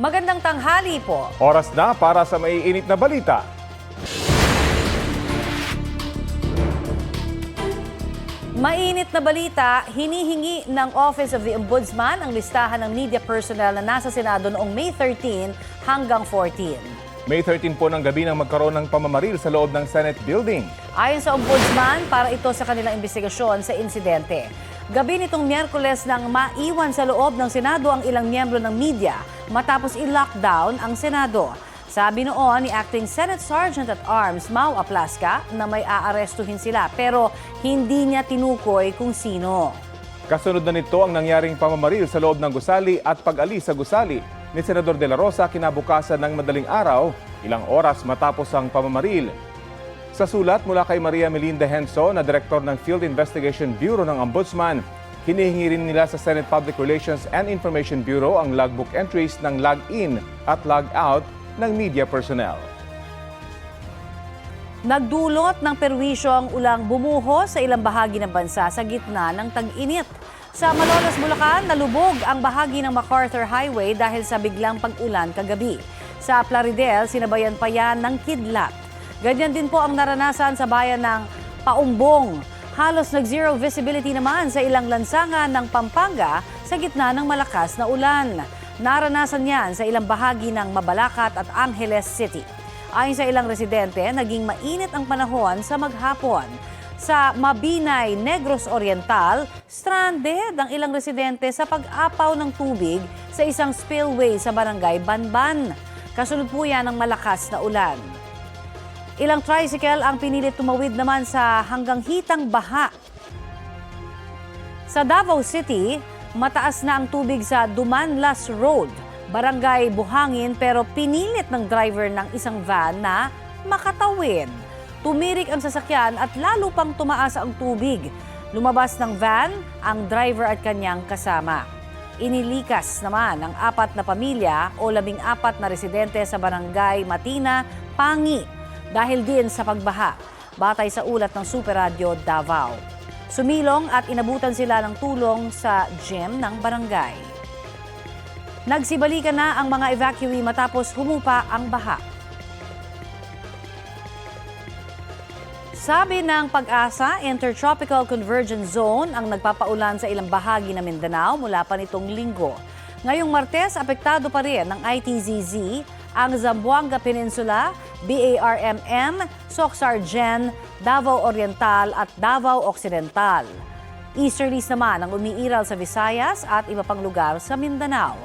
Magandang tanghali po. Oras na para sa maiinit na balita. Mainit na balita, hinihingi ng Office of the Ombudsman ang listahan ng media personnel na nasa Senado noong May 13 hanggang 14. May 13 po ng gabi nang magkaroon ng pamamaril sa loob ng Senate building. Ayon sa Ombudsman, para ito sa kanilang investigasyon sa insidente. Gabi nitong Miyerkules nang maiwan sa loob ng Senado ang ilang miyembro ng media matapos i-lockdown ang Senado. Sabi noon ni Acting Senate Sergeant at Arms Mau Aplasca na may aarestuhin sila pero hindi niya tinukoy kung sino. Kasunod na nito ang nangyaring pamamaril sa loob ng gusali at pag-alis sa gusali ni Senador De La Rosa kinabukasan ng madaling araw, ilang oras matapos ang pamamaril. Sa sulat mula kay Maria Melinda Henso na Direktor ng Field Investigation Bureau ng Ombudsman, hinihingi rin nila sa Senate Public Relations and Information Bureau ang logbook entries ng log-in at log-out ng media personnel. Nagdulot ng perwisyo ang ulang bumuho sa ilang bahagi ng bansa sa gitna ng tag-init. Sa Malolos, Bulacan, nalubog ang bahagi ng MacArthur Highway dahil sa biglang pag-ulan kagabi. Sa Plaridel, sinabayan pa yan ng kidlat. Ganyan din po ang naranasan sa bayan ng Paumbong. Halos nag-zero visibility naman sa ilang lansangan ng Pampanga sa gitna ng malakas na ulan. Naranasan yan sa ilang bahagi ng Mabalacat at Angeles City. Ayon sa ilang residente, naging mainit ang panahon sa maghapon. Sa Mabinay, Negros Oriental, stranded ang ilang residente sa pag-apaw ng tubig sa isang spillway sa barangay Banban. Kasunod po yan ng malakas na ulan. Ilang tricycle ang pinilit tumawid naman sa hanggang hitang baha. Sa Davao City, mataas na ang tubig sa Dumanlas Road, barangay Buhangin pero pinilit ng driver ng isang van na makatawid. Tumirik ang sasakyan at lalo pang tumaas ang tubig. Lumabas ng van ang driver at kanyang kasama. Inilikas naman ang 4 na pamilya o 14 na residente sa barangay Matina, Pangi dahil din sa pagbaha, batay sa ulat ng Super Radio Davao. Sumilong at inabutan sila ng tulong sa gym ng barangay. Nagsibalikan na ang mga evacuee matapos humupa ang baha. Sabi ng Pag-asa, Intertropical Convergence Zone ang nagpapaulan sa ilang bahagi ng Mindanao mula pa nitong linggo. Ngayong Martes, apektado pa rin ng ITZZ ang Zamboanga Peninsula, BARMM, Soc-Sargen, Davao Oriental at Davao Occidental. Easterlies naman ang umiiral sa Visayas at iba pang lugar sa Mindanao,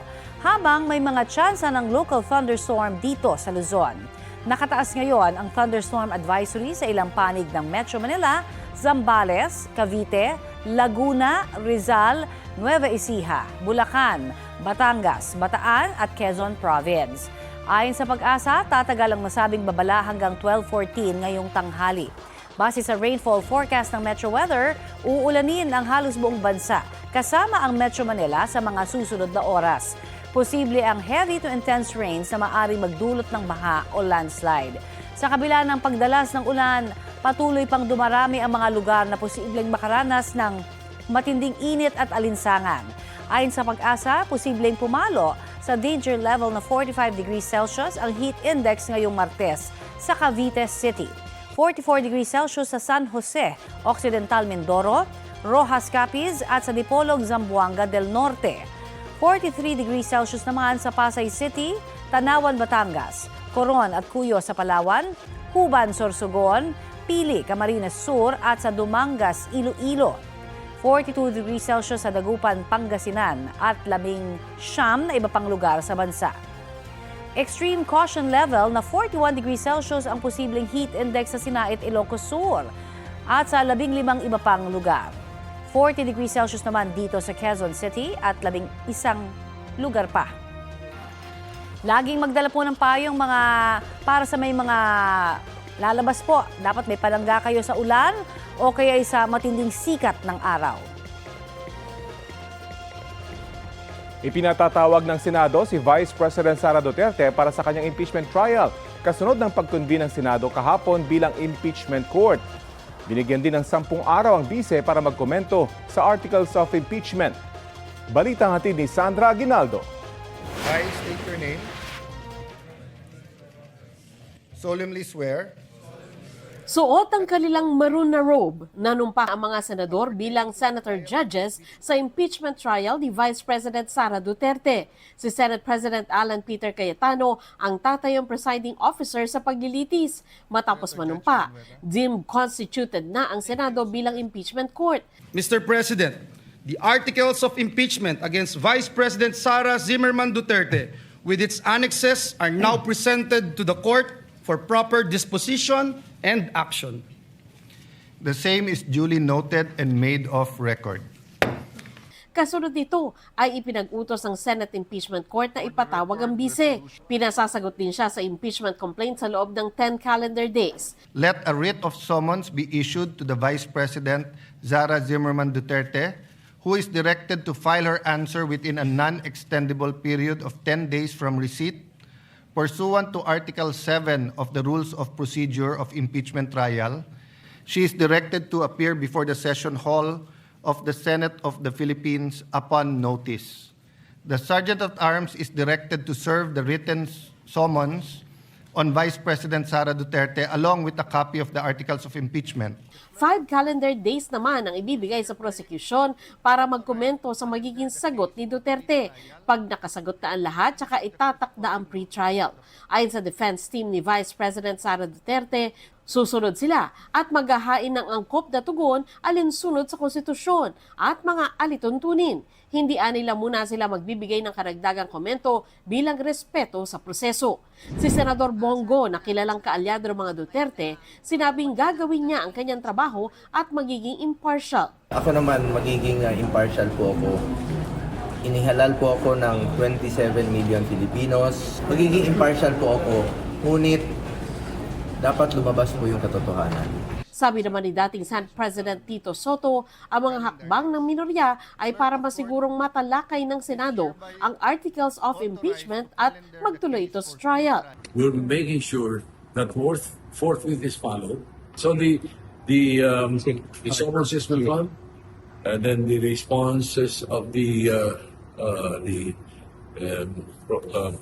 habang may mga tsansa ng local thunderstorm dito sa Luzon. Nakataas ngayon ang thunderstorm advisory sa ilang panig ng Metro Manila, Zambales, Cavite, Laguna, Rizal, Nueva Ecija, Bulacan, Batangas, Bataan at Quezon Province. Ayon sa Pag-asa, tatagal ang nasabing babala hanggang 12:14 ngayong tanghali. Base sa rainfall forecast ng Metro Weather, uulanin ang halos buong bansa kasama ang Metro Manila sa mga susunod na oras. Posible ang heavy to intense rains na maaaring magdulot ng baha o landslide. Sa kabila ng pagdalas ng ulan, patuloy pang dumarami ang mga lugar na posibleng makaranas ng matinding init at alinsangan. Ayon sa Pag-asa, posibleng pumalo sa danger level na 45 degrees Celsius ang heat index ngayong Martes sa Cavite City. 44 degrees Celsius sa San Jose, Occidental Mindoro, Rojas Capiz at sa Dipolog, Zamboanga del Norte. 43 degrees Celsius naman sa Pasay City, Tanawan, Batangas, Coron at Cuyo sa Palawan, Huban, Sorsogon, Pili, Camarines Sur at sa Dumangas, Iloilo. 42 degrees Celsius sa Dagupan, Pangasinan at 19 na iba pang lugar sa bansa. Extreme caution level na 41 degrees Celsius ang posibleng heat index sa Sinait, Ilocos Sur at sa 15 iba pang lugar. 40 degrees Celsius naman dito sa Quezon City at 11 lugar pa. Laging magdala po ng payong para sa may mga lalabas po. Dapat may palangga kayo sa ulan o kaya sa matinding sikat ng araw. Ipinatatawag ng Senado si Vice President Sara Duterte para sa kanyang impeachment trial, kasunod ng pagkunbi ng Senado kahapon bilang impeachment court. Binigyan din ng 10 araw ang bise para magkomento sa articles of impeachment. Balitang hatid ni Sandra Aguinaldo. I state your name. Solemnly swear Suot ang kanilang maroon na robe, nanumpa ang mga senador bilang senator judges sa impeachment trial ni Vice President Sara Duterte. Si Senate President Alan Peter Cayetano ang tatayong presiding officer sa paglilitis. Matapos manumpa, deemed constituted na ang Senado bilang impeachment court. Mr. President, the articles of impeachment against Vice President Sara Zimmerman Duterte with its annexes are now presented to the court for proper disposition and action. the same is duly noted and made of record. Kasunod nito ay ipinag-utos ng Senate Impeachment Court na ipatawag ang bise. Pinasasagot din siya sa impeachment complaint sa loob ng 10 calendar days. Let a writ of summons be issued to the Vice President Sara Zimmerman Duterte, who is directed to file her answer within a non-extendable period of 10 days from receipt, pursuant to Article 7 of the Rules of Procedure of Impeachment Trial. She is directed to appear before the session hall of the Senate of the Philippines upon notice. The Sergeant at Arms is directed to serve the written summons on Vice President Sara Duterte along with a copy of the Articles of Impeachment. 5 calendar days naman ang ibibigay sa prosecution para magkomento sa magiging sagot ni Duterte. Pag nakasagot na ang lahat, tsaka itatakda ang pre-trial. Ayon sa defense team ni Vice President Sara Duterte, susunod sila at maghahain ng angkop na tugon alinsunod sa konstitusyon at mga alituntunin. Hindi nila muna sila magbibigay ng karagdagang komento bilang respeto sa proseso. Si Senador Bongo, na kilalang kaalyado ng mga Duterte, sinabing gagawin niya ang kanyang trabaho at magiging impartial. Ako naman magiging impartial po ako. Inihalal po ako ng 27 million Filipinos. Magiging impartial po ako, ngunit dapat lumabas po yung katotohanan. Sabi naman ni dating Senate President Tito Soto, ang mga hakbang ng minorya ay para masigurong matalakay ng Senado ang articles of impeachment at magtuloy ito sa trial. We'll be making sure that forthwith is followed. So the summonses will come, and then the responses of the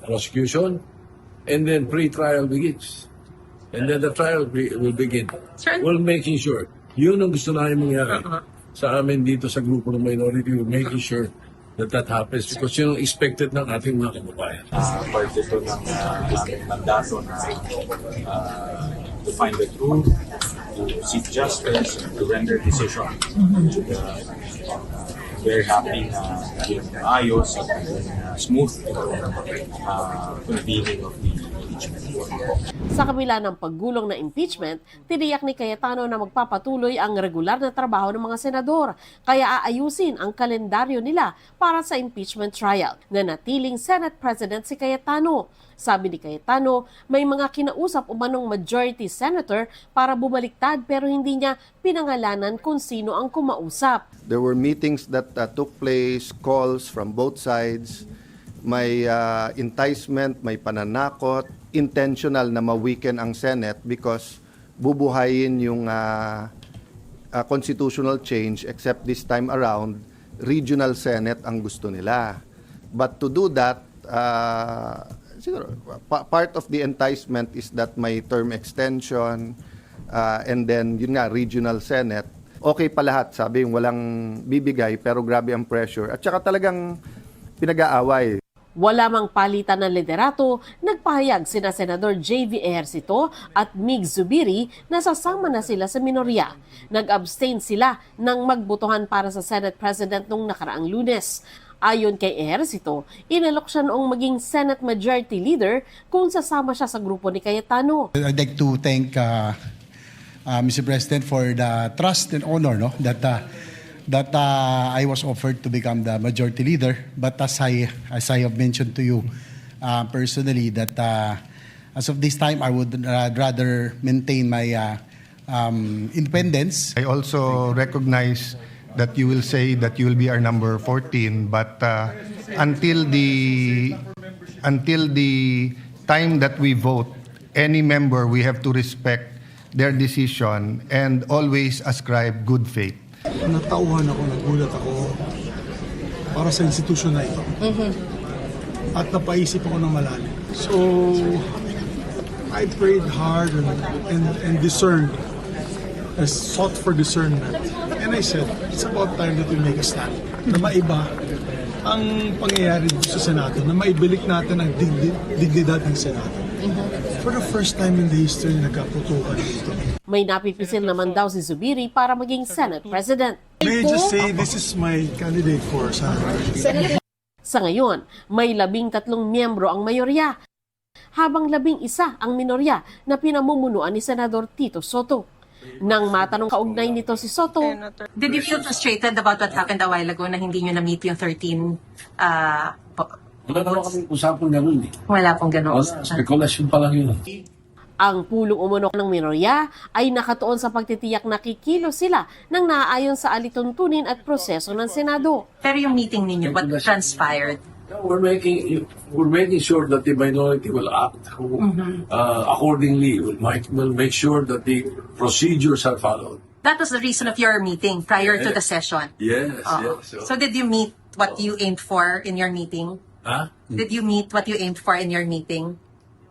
prosecution, and then pre-trial begins. And then the trial will begin. We're making sure. Yun ang gusto namin mangyari sa amin dito sa grupo ng minority. We're making sure that that happens because yun ang expected ng ating mga kababayan. Part ito ng aming mandato na to find the truth, to seek justice, and to render decision. Very happy na ayos at smooth convening of the impeachment court. Sa kabila ng paggulong na impeachment, tiniyak ni Cayetano na magpapatuloy ang regular na trabaho ng mga senador, kaya aayusin ang kalendaryo nila para sa impeachment trial. Nanatiling Senate President si Cayetano. Sabi ni Cayetano, may mga kinausap umanong majority senator para bumaliktad pero hindi niya pinangalanan kung sino ang kumausap. There were meetings that took place, calls from both sides. May enticement, may pananakot, intentional na ma-weaken ang Senate because bubuhayin yung constitutional change, except this time around, regional Senate ang gusto nila. But to do that, siguro, part of the enticement is that may term extension, and then yun nga, regional Senate. Okay pa lahat, sabi yung walang bibigay pero grabe ang pressure. At saka talagang pinag-aaway. Wala mang palitan ng liderato, nagpahayag sina Senador J.V. Ejercito at Mig Zubiri na sasama na sila sa minorya. Nag-abstain sila nang magbotohan para sa Senate President nung nakaraang Lunes. Ayon kay Ejercito, inalok siya noong maging Senate Majority Leader kung sasama siya sa grupo ni Cayetano. I'd like to thank Mr. President for the trust and honor that I was offered to become the majority leader. But as I have mentioned to you personally, that as of this time, I would rather maintain my independence. I also recognize that you will say that you will be our number 14, but until the time that we vote, any member, we have to respect their decision and always ascribe good faith. Natauhan ako, nagulat ako para sa institusyon na ito. At napaisip ako ng malalim. So, I prayed hard and discerned, I sought for discernment. And I said, it's about time that we make a stand. Na maiba ang pangyayari dito sa Senado, na maibalik natin ang dignidad ng Senado. For the first time in the history, nagkaputukan dito. May napipisil naman daw si Zubiri para maging Senate President. May I just say, this is my candidate for Senate. Sa ngayon, may 13 miyembro ang mayorya, habang 11 ang minorya na pinamumunuan ni Senador Tito Soto. Nang matanong kaugnay nito si Soto, Did you feel frustrated about what happened a while ago na hindi nyo na-meet yung 13? Wala naman kami usapan ganun eh. Wala pong gano'n. Spekulasyon pa lang yun. ang pulong umunok ng minorya ay nakatuon sa pagtitiyak na kikilos sila ng naaayon sa alituntunin at proseso ng Senado. Pero yung meeting ninyo, what transpired? We're making sure that the minority will act accordingly. We'll make sure that the procedures are followed. That was the reason of your meeting prior to the session. Yes, Oo. yes. So did you meet what you aimed for in your meeting? Huh? Did you meet what you aimed for in your meeting?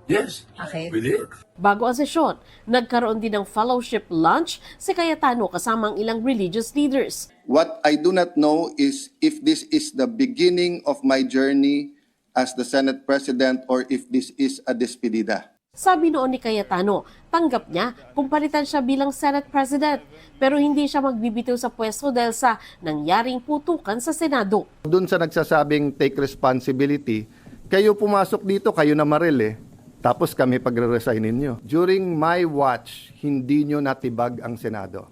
Yes, Okay. we did. Bago ang sesyon, nagkaroon din ng fellowship lunch si Cayetano kasama ang ilang religious leaders. What I do not know is if this is the beginning of my journey as the Senate President or if this is a despedida. Sabi noon ni Cayetano, tanggap niya kung palitan siya bilang Senate President, pero hindi siya magbibitiw sa pwesto dahil sa nangyaring putukan sa Senado. Doon sa nagsasabing take responsibility, kayo pumasok dito, kayo na maril eh. Tapos kami pagre-resign ninyo. During my watch, hindi nyo natibag ang Senado.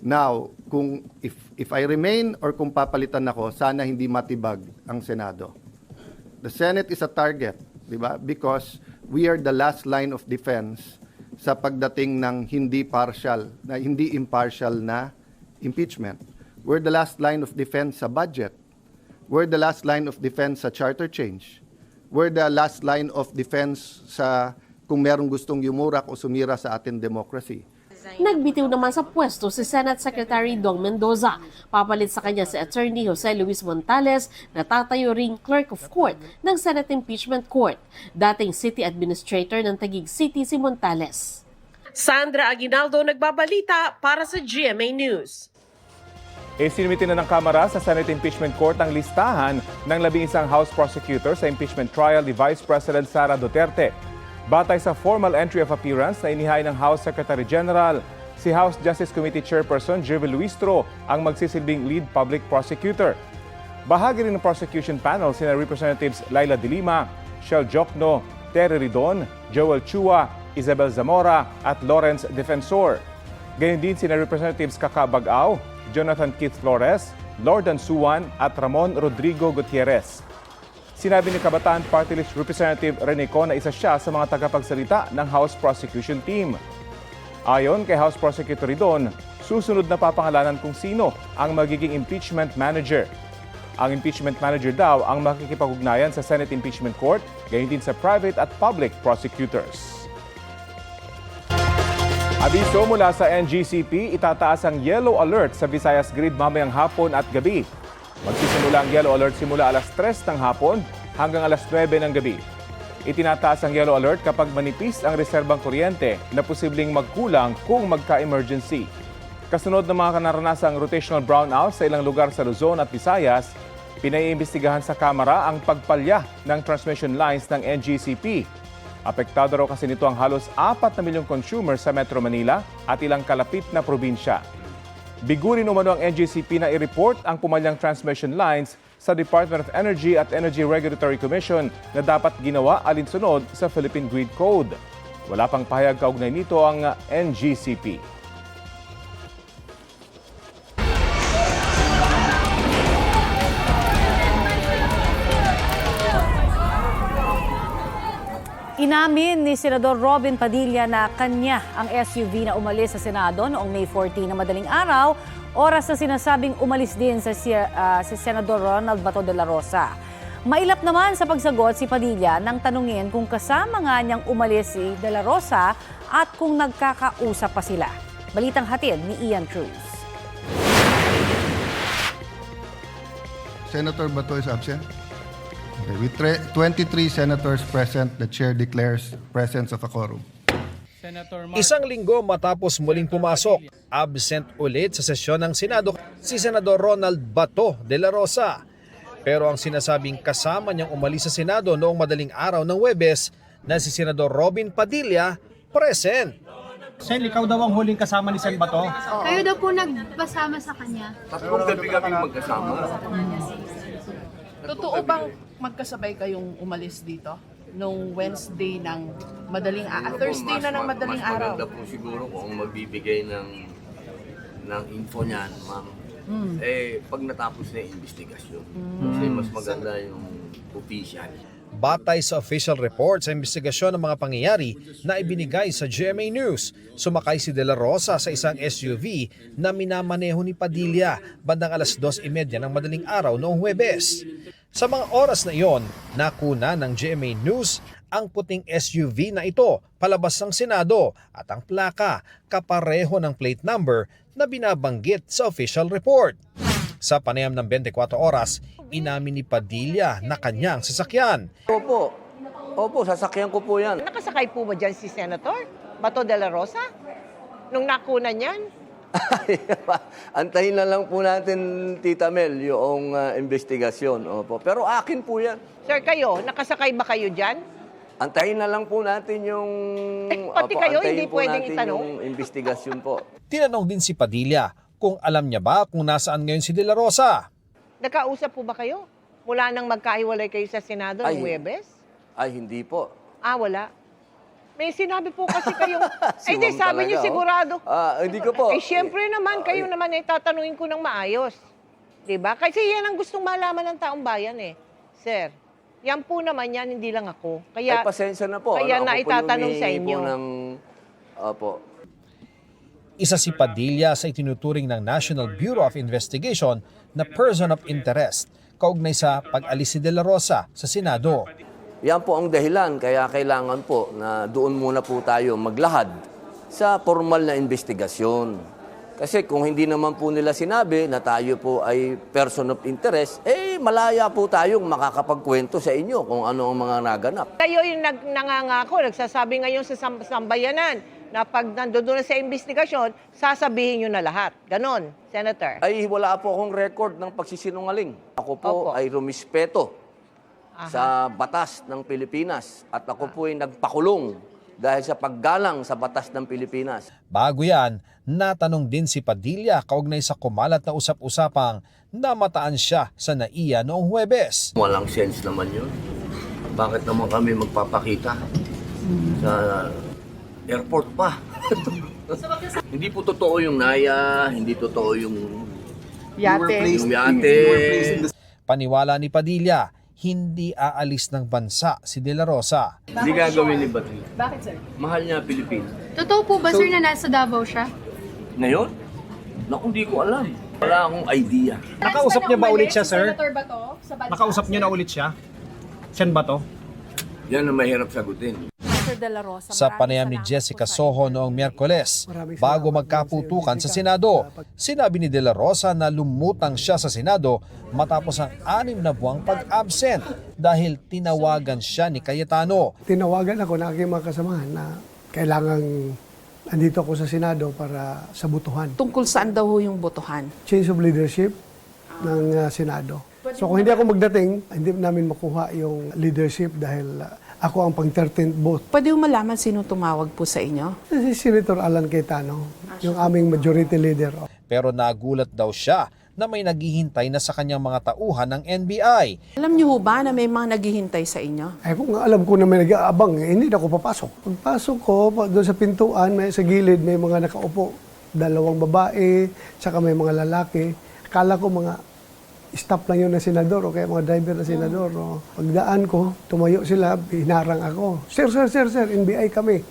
Now, kung if I remain or kung papalitan ako, sana hindi matibag ang Senado. The Senate is a target, di ba? Because we are the last line of defense sa pagdating ng hindi impartial na impeachment. We're the last line of defense sa budget. We're the last line of defense sa charter change. We're the last line of defense sa kung merong gustong yumurak o sumira sa ating democracy. Nagbitiw naman sa pwesto si Senate Secretary Dong Mendoza. Papalit sa kanya si Attorney Jose Luis Montales na tatayo ring Clerk of Court ng Senate Impeachment Court. Dating City Administrator ng Taguig City si Montales. Sandra Aguinaldo nagbabalita para sa GMA News. Sinimitin na ng Kamara sa Senate Impeachment Court ang listahan ng 11 House prosecutor sa impeachment trial ni Vice President Sara Duterte. Batay sa formal entry of appearance na inihain ng House Secretary General, si House Justice Committee Chairperson Jervil Luistro ang magsisilbing lead public prosecutor. Bahagi rin ng prosecution panel sina Representatives Laila De Lima, Shel Jokno, Terry Ridon, Joel Chua, Isabel Zamora at Lawrence Defensor. Gayun din sina Representatives Kaka Bagao, Jonathan Keith Flores, Lordan Suwan at Ramon Rodrigo Gutierrez. Sinabi ni Kabataan Party List Representative Rene Con na isa siya sa mga tagapagsalita ng House Prosecution Team. Ayon kay House Prosecutor Ridon, susunod na papangalanan kung sino ang magiging impeachment manager. Ang impeachment manager daw ang makikipag-ugnayan sa Senate Impeachment Court, gayon din sa private at public prosecutors. Abiso mula sa NGCP, itataas ang yellow alert sa Visayas Grid mamayang hapon at gabi. Magsisimula ang yellow alert simula alas 3 ng hapon hanggang alas 9 ng gabi. Itinataas ang yellow alert kapag manipis ang reserbang kuryente na posibleng magkulang kung magka-emergency. Kasunod ng mga kanaranasang rotational brownout sa ilang lugar sa Luzon at Visayas, pinaiimbestigahan sa Kamara ang pagpalya ng transmission lines ng NGCP. Apektado raw kasi nito ang halos 4 na milyong consumers sa Metro Manila at ilang kalapit na probinsya. Bigurin umano ang NGCP na i-report ang pumalyang transmission lines sa Department of Energy at Energy Regulatory Commission na dapat ginawa alinsunod sa Philippine Grid Code. Wala pang pahayag kaugnay nito ang NGCP. Inamin ni Senador Robin Padilla na kanya ang SUV na umalis sa Senado noong May 14 na madaling araw Oras na sinasabing umalis din si Senador Ronald Bato de la Rosa. Mailap naman sa pagsagot si Padilla nang tanungin kung kasama nga niyang umalis si de la Rosa at kung nagkakausap pa sila. Balitang hatid ni Ian Cruz. Senator Bato is absent. Okay, with 23 senators present, the chair declares presence of a quorum. Isang linggo matapos muling pumasok, absent ulit sa sesyon ng Senado si Senador Ronald Bato de la Rosa. Pero ang sinasabing kasama niyang umalis sa Senado noong madaling araw ng Huwebes na si Senador Robin Padilla, present. Sen, ikaw daw ang huling kasama ni Sen Bato. Kayo daw po nagpasama sa kanya. Tatlong gabi kami magkasama. Totoo bang magkasabay kayong umalis dito? Nung Wednesday ng Thursday na ng madaling araw? Mas maganda po siguro kung magbibigay ng info niyan, ma'am. Pag natapos na yung investigasyon. Kasi mas maganda yung official. Batay sa official report sa investigasyon ng mga pangyayari na ibinigay sa GMA News, sumakay si De La Rosa sa isang SUV na minamaneho ni Padilla bandang 2:30 ng madaling araw noong Huwebes. Sa mga oras na iyon, nakuna ng GMA News ang puting SUV na ito palabas ng Senado at ang plaka kapareho ng plate number na binabanggit sa official report. Sa panayam ng 24 oras, inamin ni Padilla na kanyang sasakyan. Opo, sasakyan ko po yan. Nakasakay po ba dyan si Senator Bato de la Rosa? Nung nakuna niyan? Antayin na lang po natin, Tita Mel, yung investigasyon. Opo. Pero akin po yan. Sir, kayo, nakasakay ba kayo dyan? Antayin na lang po natin yung... Pati kayo, hindi po pwedeng natin itanong? yung investigasyon po. Tinanong din si Padilla kung alam niya ba kung nasaan ngayon si De La Rosa. Nakausap po ba kayo? Mula nang magkahiwalay kayo sa Senado ng Huwebes? Ay, hindi po. Wala. May sinabi po kasi kayong... Si Hindi, Ma'am sabi niyo talaga, sigurado. Hindi ko po. Siyempre naman, kayo naman ay tatanungin ko ng maayos. Diba? Kasi yan ang gustong malaman ng taong bayan Sir, yan po naman yan, hindi lang ako. Kaya, pasensya na po. Kaya Ako na po itatanong yung sa humihingi inyo. po ng... Opo. Isa si Padilla sa itinuturing ng National Bureau of Investigation na person of interest kaugnay sa pag-alis si De La Rosa sa Senado. Yan po ang dahilan, kaya kailangan po na doon muna po tayo maglahad sa formal na investigasyon. Kasi kung hindi naman po nila sinabi na tayo po ay person of interest, malaya po tayong makakapagkwento sa inyo kung ano ang mga naganap. Kayo yung nangangako, nagsasabi ngayon sa sambayanan na pag nandoon sa investigasyon, sasabihin nyo na lahat. Ganon, Senator. Ay wala po akong record ng pagsisinungaling. Ako po ay rumispeto sa batas ng Pilipinas at ako po ay nagpakulong dahil sa paggalang sa batas ng Pilipinas. Bago yan, natanong din si Padilla kaugnay sa kumalat na usap-usapang namataan siya sa NAIA noong Huwebes. Walang sense naman yun. Bakit naman kami magpapakita sa airport pa? Hindi po totoo yung NAIA, hindi totoo yung yate. Paniwala ni Padilla, hindi aalis ng bansa si De La Rosa. Hindi gagawin ni Bato. Bakit, sir? Mahal niya Pilipinas. Totoo po ba, sir, na nasa Davao siya? Ngayon? Naku, hindi ko alam. Wala akong idea. Nakausap niya ba ulit siya, sir? Senator Bato, sa bansa? Nakausap niyo na ulit siya? Sen Bato? Yan ang mahirap sagutin. Sa panayam ni Jessica Soho noong Miyerkules, bago magkaputukan sa Senado, sinabi ni De La Rosa na lumutang siya sa Senado matapos ang 6 na buwang pag-absent dahil tinawagan siya ni Cayetano. Tinawagan ako ng aking mga kasamahan na kailangan andito ako sa Senado para sa butuhan. Tungkol saan daw yung botohan? Change of leadership ng Senado. So kung hindi ako magdating, hindi namin makuha yung leadership dahil ako ang pang-13th vote. Pwede mo malaman sino tumawag po sa inyo? Si Senator Alan Cayetano, yung aming majority leader. Pero nagulat daw siya na may naghihintay na sa kanyang mga tauhan ng NBI. Alam niyo ba na may mga naghihintay sa inyo? Ay kung alam ko na may nag-aabang, hindi na ako papasok. Pagpasok ko, doon sa pintuan, sa gilid may mga nakaupo. 2 babae, tsaka may mga lalaki. Akala ko mga staff lang yun na senador o kaya mga driver na senador. Pagdaan ko, tumayo sila, hinarang ako. Sir, NBI kami.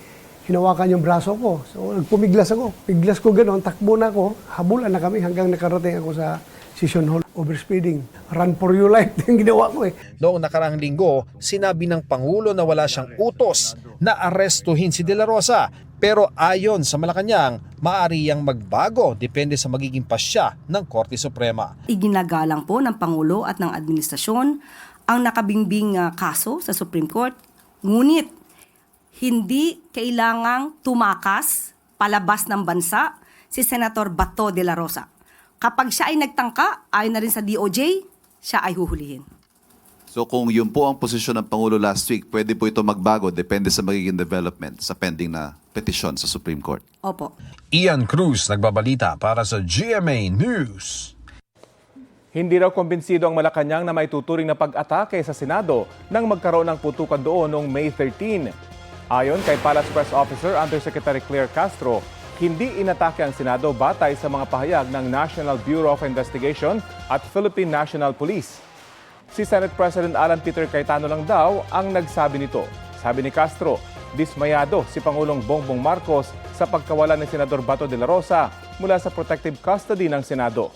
hinawakan yung braso ko. So nagpumiglas ako. Piglas ko gano'n, takbo na ako, habulan na kami hanggang nakarating ako sa session hall. Overspeeding, run for your life yung ginawa ko eh. Noong nakaraang linggo, sinabi ng Pangulo na wala siyang utos na arestuhin si De La Rosa. Pero ayon sa Malacanang, maaari yang magbago depende sa magiging pasya ng Korte Suprema. Iginagalang po ng Pangulo at ng administrasyon ang nakabingbing kaso sa Supreme Court. Ngunit, hindi kailangang tumakas palabas ng bansa si Senator Bato de la Rosa. Kapag siya ay nagtangka, ayon na rin sa DOJ, siya ay huhulihin. So kung yun po ang posisyon ng Pangulo last week, pwede po ito magbago depende sa magiging development sa pending na petisyon sa Supreme Court. Opo. Ian Cruz nagbabalita para sa GMA News. Hindi raw kumbinsido ang Malacanang na may tuturing na pag-atake sa Senado nang magkaroon ng putukan doon noong May 13. Ayon kay Palace Press Officer Undersecretary Claire Castro, hindi inatake ang Senado batay sa mga pahayag ng National Bureau of Investigation at Philippine National Police. Si Senate President Alan Peter Cayetano lang daw ang nagsabi nito. Sabi ni Castro, dismayado si Pangulong Bongbong Marcos sa pagkawala ni Senador Bato de la Rosa mula sa protective custody ng Senado.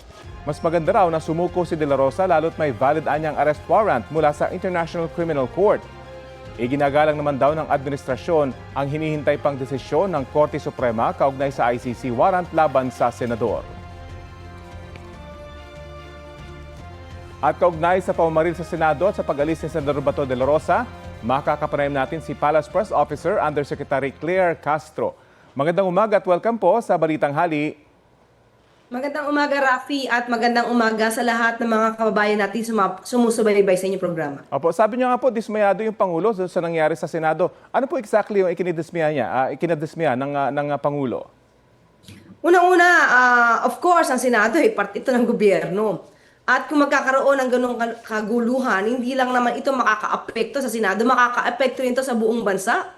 Mas maganda raw na sumuko si de la Rosa lalo't may valid anyang arrest warrant mula sa International Criminal Court. Iginagalang naman daw ng administrasyon ang hinihintay pang desisyon ng Korte Suprema kaugnay sa ICC warrant laban sa senador. At kaugnay sa pamamaril sa Senado at sa pag-alis ni Senador Bato de la Rosa, makakapanayam natin si Palace Press Officer Undersecretary Claire Castro. Magandang umaga at welcome po sa Balitang Hali. Magandang umaga, Rafi, at magandang umaga sa lahat ng mga kababayan natin sumusubaybay sa inyong programa. Opo, sabi niyo nga po, dismayado yung Pangulo sa nangyari sa Senado. Ano po exactly yung ikinidismaya ng Pangulo? Unang-una, of course, ang Senado ay parte ito ng gobyerno. At kung magkakaroon ng ganong kaguluhan, hindi lang naman ito makaka-apekto sa Senado, makaka-apekto ito sa buong bansa.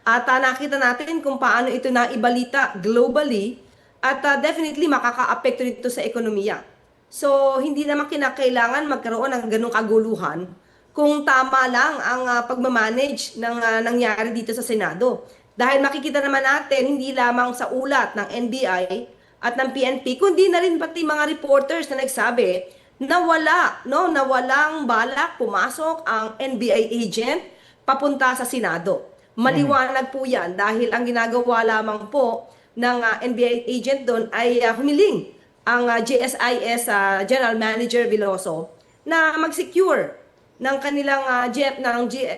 At nakita natin kung paano ito naibalita globally. At definitely makaka-apekto nito sa ekonomiya. So, hindi naman kinakailangan magkaroon ng ganung kaguluhan kung tama lang ang pagmamanage ng nangyari dito sa Senado. Dahil makikita naman natin, hindi lamang sa ulat ng NBI at ng PNP, kundi na rin pati mga reporters na nagsabi na walang balak pumasok ang NBI agent papunta sa Senado. Maliwanag po yan dahil ang ginagawa lamang po ng NBI agent doon ay humiling ang GSIS General Manager Veloso na mag-secure ng kanilang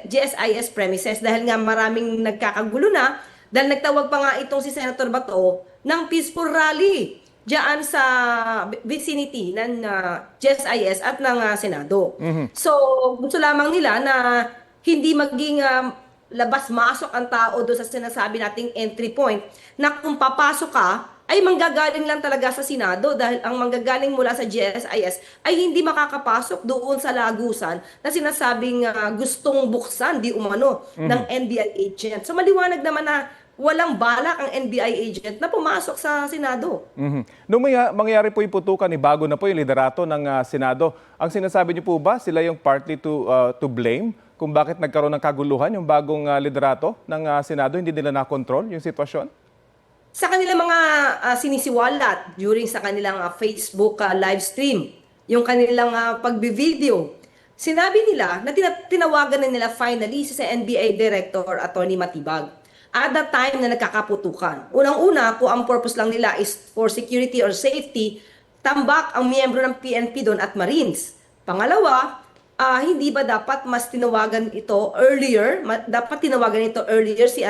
GSIS premises dahil nga maraming nagkakagulo na dahil nagtawag pa nga itong si Senator Bato ng peaceful rally diyan sa vicinity ng GSIS at ng Senado. So gusto lamang nila na hindi maging labas-masok ang tao doon sa sinasabi nating entry point na kung papasok ka ay manggagaling lang talaga sa Senado dahil ang manggagaling mula sa GSIS ay hindi makakapasok doon sa lagusan na sinasabing gustong buksan di umano ng NBI agent. So maliwanag naman na walang balak ang NBI agent na pumasok sa Senado. Nung mangyari po yung putukan, bago na po yung liderato ng Senado, ang sinasabi niyo po ba sila yung partly to blame kung bakit nagkaroon ng kaguluhan yung bagong liderato ng Senado, hindi nila na-control yung sitwasyon? Sa kanilang mga sinisiwalat during sa kanilang Facebook live stream, yung kanilang pagbi-video, sinabi nila na tinawagan na nila finally si NBI Director Atty. Matibag. At that time na nagkakaputukan. Unang-una, kung ang purpose lang nila is for security or safety, tambak ang miyembro ng PNP doon at Marines. Pangalawa, hindi ba dapat mas tinawagan ito earlier? Dapat tinawagan ito earlier si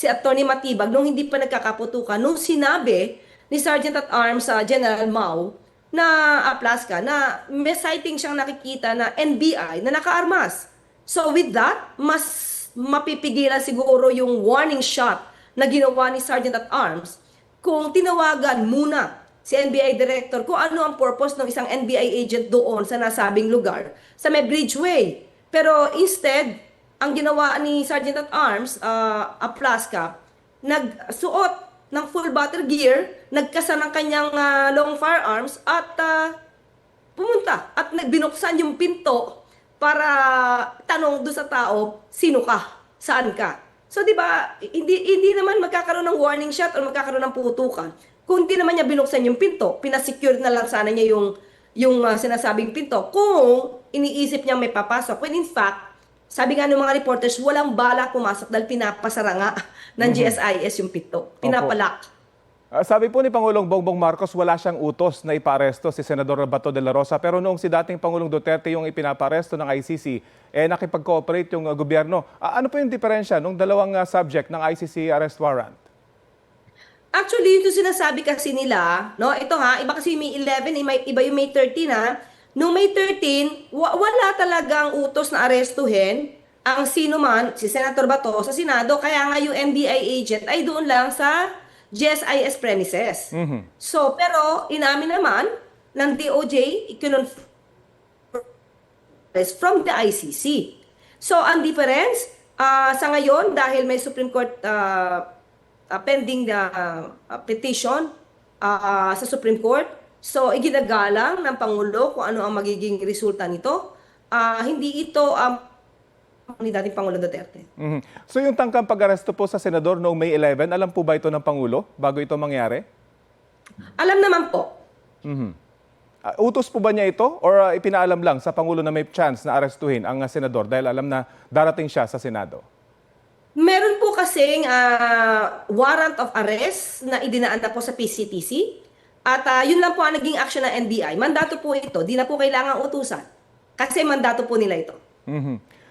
Atty. Matibag nung hindi pa nagkakaputukan. Nung sinabi ni Sergeant at Arms General Mau na Aplaska na may sighting siyang nakikita na NBI na nakaarmas. So with that, mas mapipigilan siguro yung warning shot na ginawa ni Sergeant at Arms kung tinawagan muna si NBI Director kung ano ang purpose ng isang NBI agent doon sa nasabing lugar sa may Bridgeway. Pero instead, ang ginawa ni Sergeant at Arms, Aplaska, nagsuot ng full battle gear, nagkasa ng kanyang long firearms at pumunta at binuksan yung pinto para tanong doon sa tao, sino ka? Saan ka? So, di ba, hindi naman magkakaroon ng warning shot o magkakaroon ng putukan. Kung hindi naman niya binuksan yung pinto, pinasecure na lang sana niya yung sinasabing pinto. Kung iniisip niya may papasok. When in fact, sabi nga ng mga reporters, walang bala pumasok dahil pinapasara nga ng GSIS yung pinto. Pinapalak. Sabi po ni Pangulong Bongbong Marcos, wala siyang utos na iparesto si Senador Bato de la Rosa. Pero noong si dating Pangulong Duterte yung ipinaparesto ng ICC, nakipag-cooperate yung gobyerno. Ano po yung diferensya nung dalawang subject ng ICC arrest warrant? Actually, ito sinasabi kasi nila, no? Ito ha, iba kasi yung May 11, iba yung May 13 ha. Noong May 13, wala talagang utos na arestuhin ang sino man, si Senator Bato sa Senado, kaya nga yung NBI agent ay doon lang sa GSIS premises. So, pero inamin naman ng DOJ, from the ICC. So, ang difference, sa ngayon, dahil may Supreme Court pending petition sa Supreme Court, so iginagalang ng Pangulo kung ano ang magiging resulta nito. Hindi ito ni dating Pangulo Duterte. So yung tangkang pag-aresto po sa Senador noong May 11, alam po ba ito ng Pangulo bago ito mangyari? Alam naman po. Utos po ba niya ito or ipinaalam lang sa Pangulo na may chance na arestuhin ang Senador dahil alam na darating siya sa Senado? Meron po kasing warrant of arrest na idinaan na po sa PCTC at yun lang po ang naging action ng NBI. Mandato po ito, di na po kailangan utusan kasi mandato po nila ito.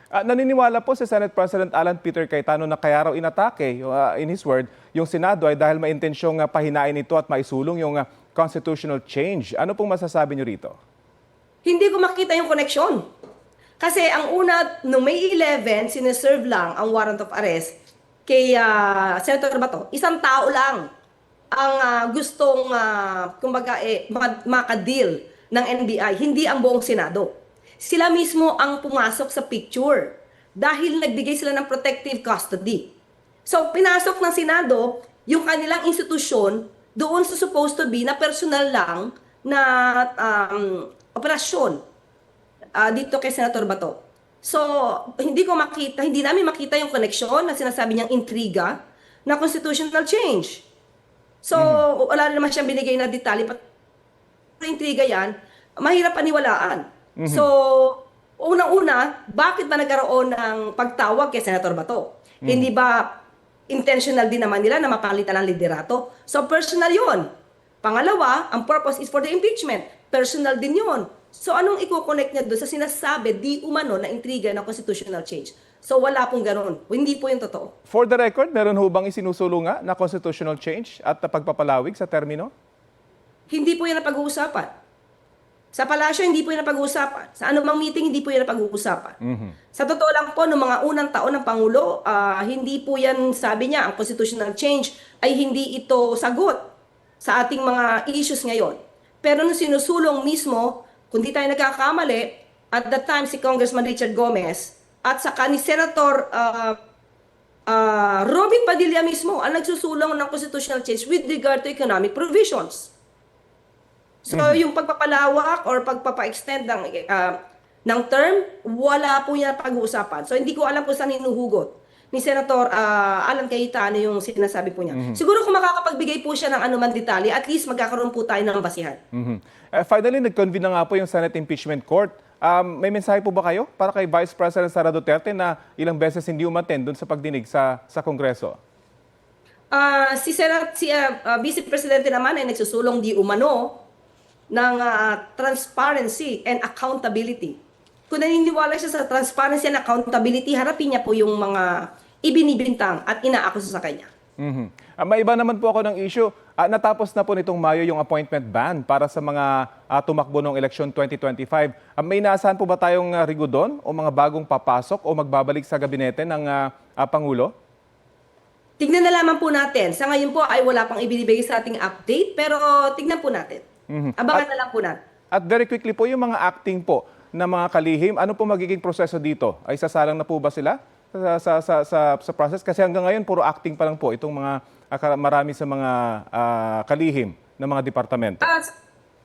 Naniniwala po si Senate President Alan Peter Cayetano na kaya raw inatake, in his word, yung Senado ay dahil may intensyong pahinain ito at maisulong yung constitutional change. Ano pong masasabi niyo rito? Hindi ko makita yung connection. Kasi ang una, noong May 11, sineserve lang ang warrant of arrest kay Senator Bato. Isang tao lang ang gustong kumbaga, makadeal ng NBI, hindi ang buong Senado. Sila mismo ang pumasok sa picture dahil nagbigay sila ng protective custody. So, pinasok ng Senado yung kanilang institusyon doon sa supposed to be na personal lang na operasyon dito kay Senator Bato. So, hindi namin makita yung connection na sinasabi niyang intriga na constitutional change. So, wala naman siyang binigay na detalye. Pero intriga yan, mahirap paniwalaan. So, unang-una, bakit ba nagkaroon ng pagtawag kay Senator Bato? Hindi ba intentional din naman nila na mapalitan ang liderato? So, personal yon. Pangalawa, ang purpose is for the impeachment. Personal din yon. So, anong i-connect niya doon sa sinasabi di umano na intriga ng constitutional change? So, wala pong ganun. Hindi po yung totoo. For the record, meron ho bang isinusulong nga na constitutional change at pagpapalawig sa termino? Hindi po yan ang pag-uusapan. Sa palasyo, hindi po yan napag-uusapan. Sa anumang meeting, hindi po yan napag-uusapan. Sa totoo lang po, noong mga unang taon ng Pangulo, hindi po yan, sabi niya, ang constitutional change ay hindi ito sagot sa ating mga issues ngayon. Pero nung sinusulong mismo, kung di tayo nagkakamali, at that time si Congressman Richard Gomez at saka ni Senator Robin Padilla mismo ang nagsusulong ng constitutional change with regard to economic provisions. So, yung pagpapalawak or pagpapa-extend ng term, wala po yan pag-uusapan. So, hindi ko alam kung saan hinuhugot ni Senator Alan Cayetano yung sinasabi po niya. Siguro kung makakapagbigay po siya ng anuman detalye, at least magkakaroon po tayo ng basihan. Finally, nag-convene na nga po yung Senate Impeachment Court. May mensahe po ba kayo para kay Vice President Sara Duterte na ilang beses hindi umattend doon sa pagdinig sa Kongreso? Si Vice Presidente naman ay nagsusulong di umano ng transparency and accountability. Kung naniniwala siya sa transparency and accountability, harapin niya po yung mga ibinibintang at inaakuso sa kanya. May iba naman po ako ng issue. Natapos na po nitong Mayo yung appointment ban para sa mga tumakbo ng eleksyon 2025. May inaasahan po ba tayong rigudon o mga bagong papasok o magbabalik sa gabinete ng Pangulo? Tignan na lamang po natin. Sa ngayon po ay wala pang ibinibigay sa ating update, pero tignan po natin. Abangan na lang po natin. At very quickly po, yung mga acting po na mga kalihim, ano po magiging proseso dito? Ay sasalang na po ba sila sa process? Kasi hanggang ngayon, puro acting pa lang po itong mga marami sa mga kalihim na mga departamento.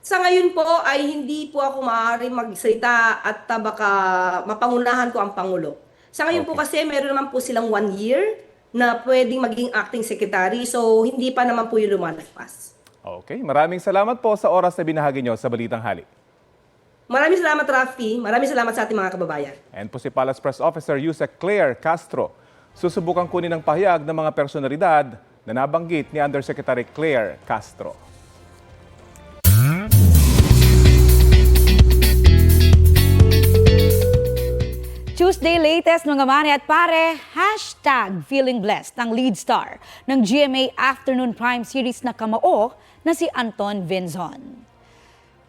Sa ngayon po ay hindi po ako maaari magsalita at baka mapangunahan ko ang Pangulo. Sa ngayon po kasi meron naman po silang 1 year na pwedeng maging acting secretary. So, hindi pa naman po yung lumalagpas. Okay, maraming salamat po sa oras na binahagi nyo sa Balitang Hali. Maraming salamat, Rafi. Maraming salamat sa ating mga kababayan. And po si Palace Press Officer Yusek Claire Castro. Susubukan kunin ang pahayag ng mga personalidad na nabanggit ni Undersecretary Claire Castro. Tuesday latest mga mani at pare, #feeling blessed ang lead star ng GMA Afternoon Prime Series na kamao na si Anton Vinzon.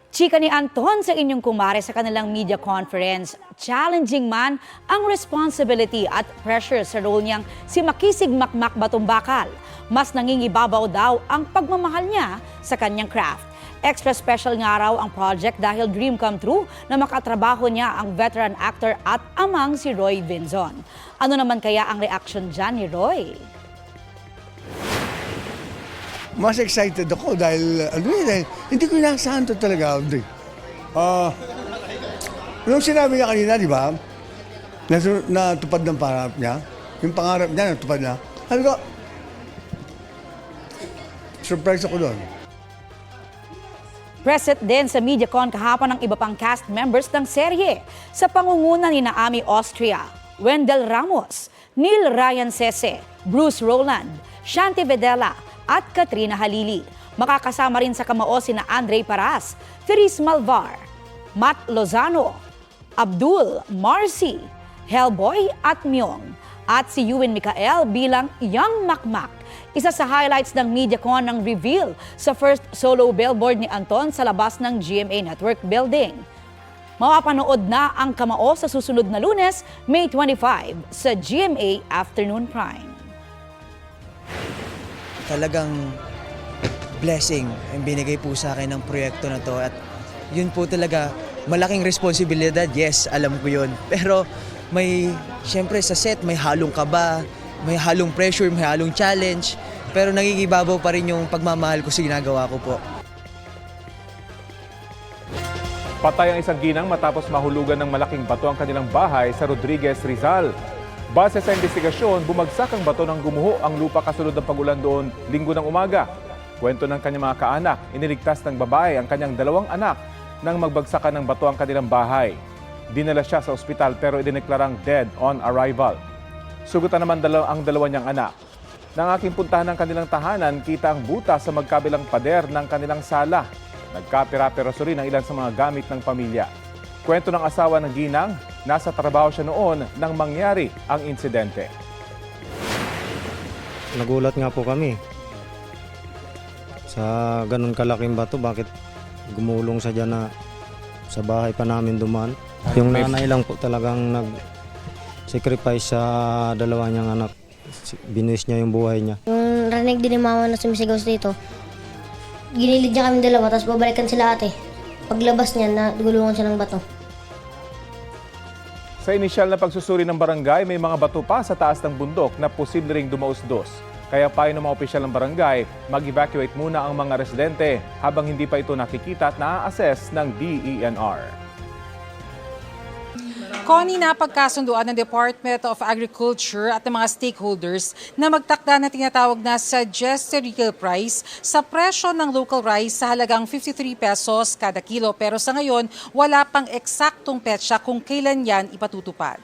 Chika ni Anton sa inyong kumare sa kanilang media conference, challenging man ang responsibility at pressure sa role niyang si Makisig Makmak Batumbakal. Mas nangingibabaw daw ang pagmamahal niya sa kanyang craft. Extra special nga raw ang project dahil dream come true na makatrabaho niya ang veteran actor at amang si Roy Vinzon. Ano naman kaya ang reaction dyan ni Roy? Mas excited ako dahil hindi ko inaasahan to talaga. Nung sinabi niya kanina, di ba, natupad ng pangarap niya, yung pangarap niya natupad na, sabi ko, surprise ako doon. Present din sa MediaCon kahapon ang iba pang cast members ng serye sa pangunguna ni Naomi Austria, Wendell Ramos, Neil Ryan Sese, Bruce Rowland, Shanti Vedela at Katrina Halili. Makakasama rin sa kamao sina Andre Paras, Therese Malvar, Matt Lozano, Abdul, Marcy, Hellboy at Myong, at si Ewan Mikael bilang Young Makmak. Isa sa highlights ng MediaCon ng reveal sa first solo billboard ni Anton sa labas ng GMA Network Building. Mapapanood na ang kamao sa susunod na Lunes, May 25 sa GMA Afternoon Prime. Talagang blessing ang binigay po sa akin ng proyekto na to at yun po talaga malaking responsibilidad. Yes, alam ko yun. Pero siyempre sa set may halong kaba, may halong pressure, may halong challenge, pero nangingibabaw pa rin yung pagmamahal ko sa ginagawa ko po. Patay ang isang ginang matapos mahulugan ng malaking bato ang kanilang bahay sa Rodriguez, Rizal. Base sa investigasyon, bumagsak ang bato nang gumuho ang lupa kasunod ng pagulan doon Linggo ng umaga. Kwento ng kanyang mga kaanak, iniligtas ng babae ang kanyang 2 anak nang magbagsakan ng bato ang kanilang bahay. Dinala siya sa ospital pero idineklarang dead on arrival. Sugutan naman ang 2 niyang anak. Nang aking puntahan ng kanilang tahanan, kita ang butas sa magkabilang pader ng kanilang sala. Nagkapira-piraso rin ang ilan sa mga gamit ng pamilya. Kwento ng asawa ng ginang, nasa trabaho siya noon nang mangyari ang insidente. Nagulat nga po kami sa ganun kalaking bato, bakit gumulong sa dyan na sa bahay pa namin dumaan. Yung nanay lang po talagang nag-sacrifice sa 2 niyang anak. Binuwis niya yung buhay niya. Yung rinig din ni mama na sumisigaw dito, ginilid niya kami 2, tapos babalikan sila ate. Paglabas niya, nagulungan siya ng bato. Sa inisyal na pagsusuri ng barangay, may mga bato pa sa taas ng bundok na posible ring dumausdos. Kaya payo ng mga opisyal ng barangay, mag-evacuate muna ang mga residente habang hindi pa ito nakikita at na-assess ng DENR. Connie, napagkasunduan ng Department of Agriculture at ng mga stakeholders na magtakda na tinatawag na suggested retail price sa presyo ng local rice sa halagang 53 pesos kada kilo. Pero sa ngayon, wala pang eksaktong petsa kung kailan yan ipatutupad.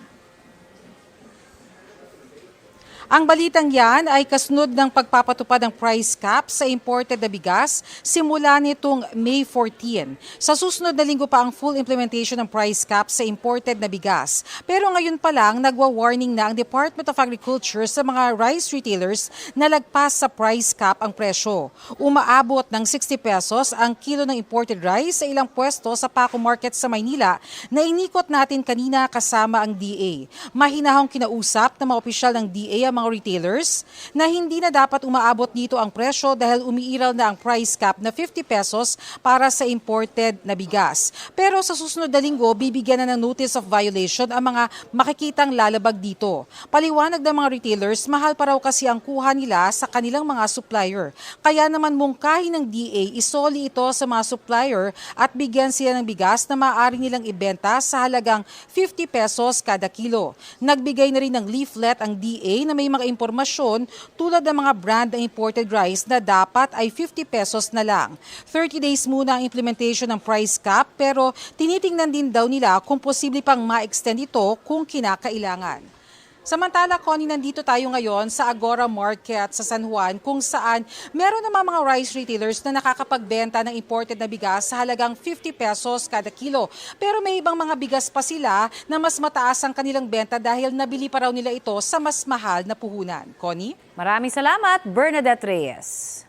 Ang balitang yan ay kasunod ng pagpapatupad ng price cap sa imported na bigas simula nitong May 14. Sa susunod na linggo pa ang full implementation ng price cap sa imported na bigas. Pero ngayon pa lang, nagwa-warning na ang Department of Agriculture sa mga rice retailers na lagpas sa price cap ang presyo. Umaabot ng 60 pesos ang kilo ng imported rice sa ilang pwesto sa Paco Market sa Maynila na inikot natin kanina kasama ang DA. Mahinahong kinausap ng mga opisyal ng DA ang mga retailers na hindi na dapat umaabot dito ang presyo dahil umiiral na ang price cap na 50 pesos para sa imported na bigas. Pero sa susunod na linggo, bibigyan na ng notice of violation ang mga makikitang lalabag dito. Paliwanag ng mga retailers, mahal pa raw kasi ang kuha nila sa kanilang mga supplier. Kaya naman mungkahi ng DA, isoli ito sa mga supplier at bigyan sila ng bigas na maaari nilang ibenta sa halagang 50 pesos kada kilo. Nagbigay na rin ng leaflet ang DA na may may mga impormasyon tulad ng mga brand ng imported rice na dapat ay 50 pesos na lang. 30 days muna ang implementation ng price cap pero tinitingnan din daw nila kung posible pang ma-extend ito kung kinakailangan. Samantala, Connie, nandito tayo ngayon sa Agora Market sa San Juan kung saan meron naman mga rice retailers na nakakapagbenta ng imported na bigas sa halagang 50 pesos kada kilo. Pero may ibang mga bigas pa sila na mas mataas ang kanilang benta dahil nabili pa raw nila ito sa mas mahal na puhunan. Connie? Maraming salamat, Bernadette Reyes.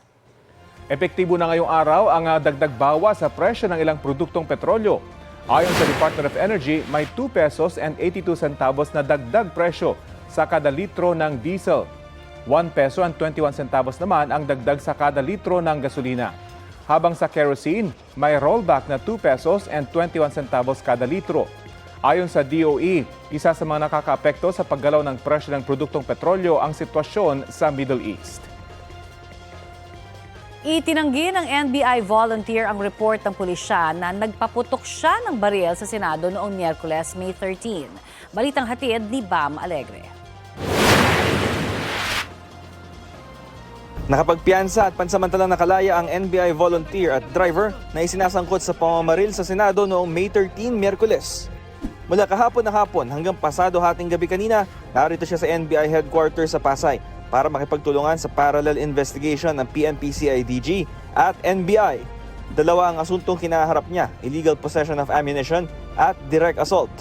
Epektibo na ngayong araw ang dagdag bawas sa presyo ng ilang produktong petrolyo. Ayon sa Department of Energy, may 2 pesos and 82 centavos na dagdag presyo sa kada litro ng diesel. 1 peso and 21 centavos naman ang dagdag sa kada litro ng gasolina. Habang sa kerosene, may rollback na 2 pesos and 21 centavos kada litro. Ayon sa DOE, isa sa mga nakakaapekto sa paggalaw ng presyo ng produktong petrolyo ang sitwasyon sa Middle East. Itinanggi ng NBI volunteer ang report ng pulisya na nagpaputok siya ng baril sa Senado noong Miyerkules, May 13. Balitang hatid ni Bam Alegre. Nakapagpiyansa at pansamantalang nakalaya ang NBI volunteer at driver na isinasangkot sa pamamaril sa Senado noong May 13, Miyerkules. Mula kahapon na hapon hanggang pasado hating gabi kanina, narito siya sa NBI headquarters sa Pasay para makipagtulungan sa parallel investigation ng PNP-CIDG at NBI. Dalawa ang asuntong kinaharap niya, illegal possession of ammunition at direct assault.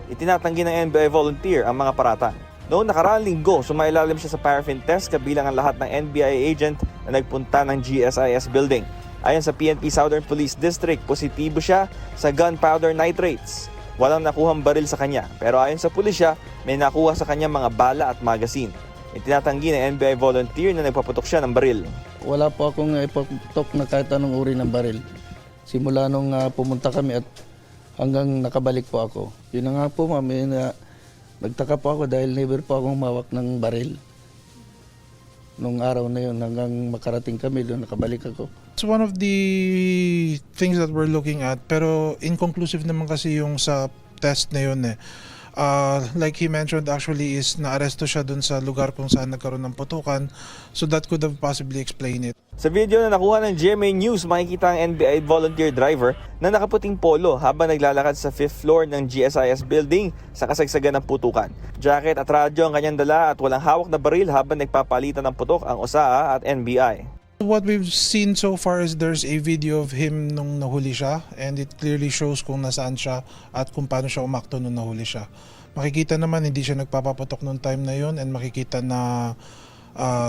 Itinatanggi ng NBI volunteer ang mga paratan. Noong nakaraang linggo, sumailalim siya sa paraffin test kabilang ang lahat ng NBI agent na nagpunta ng GSIS building. Ayon sa PNP Southern Police District, positibo siya sa gunpowder nitrates. Walang nakuhang baril sa kanya, pero ayon sa pulisya, may nakuha sa kanya mga bala at magazine. Itinatanggi ng NBI volunteer na nagpaputok siya ng baril. Wala po akong ipaputok na kahit anong uri ng baril. Simula nung pumunta kami at hanggang nakabalik po ako. Yun na nga po, mami, na nagtaka po ako dahil never po akong humawak ng baril. Nung araw na yun, hanggang makarating kami doon, nakabalik ako. It's one of the things that we're looking at, pero inconclusive naman kasi yung sa test na yun eh. Like he mentioned, actually is naaresto siya dun sa lugar kung saan nagkaroon ng putukan, so that could have possibly explained it. Sa video na nakuha ng GMA News, makikita ang NBI volunteer driver na nakaputing polo habang naglalakad sa 5th floor ng GSIS building sa kasagsagan ng putukan. Jacket at radyo ang kanyang dala at walang hawak na baril habang nagpapalitan ng putok ang OSAA at NBI. What we've seen so far is there's a video of him nung nahuli siya, and it clearly shows kung nasaan siya at kung paano siya umakto nung nahuli siya. Makikita naman hindi siya nagpapaputok nung time na yon, and makikita na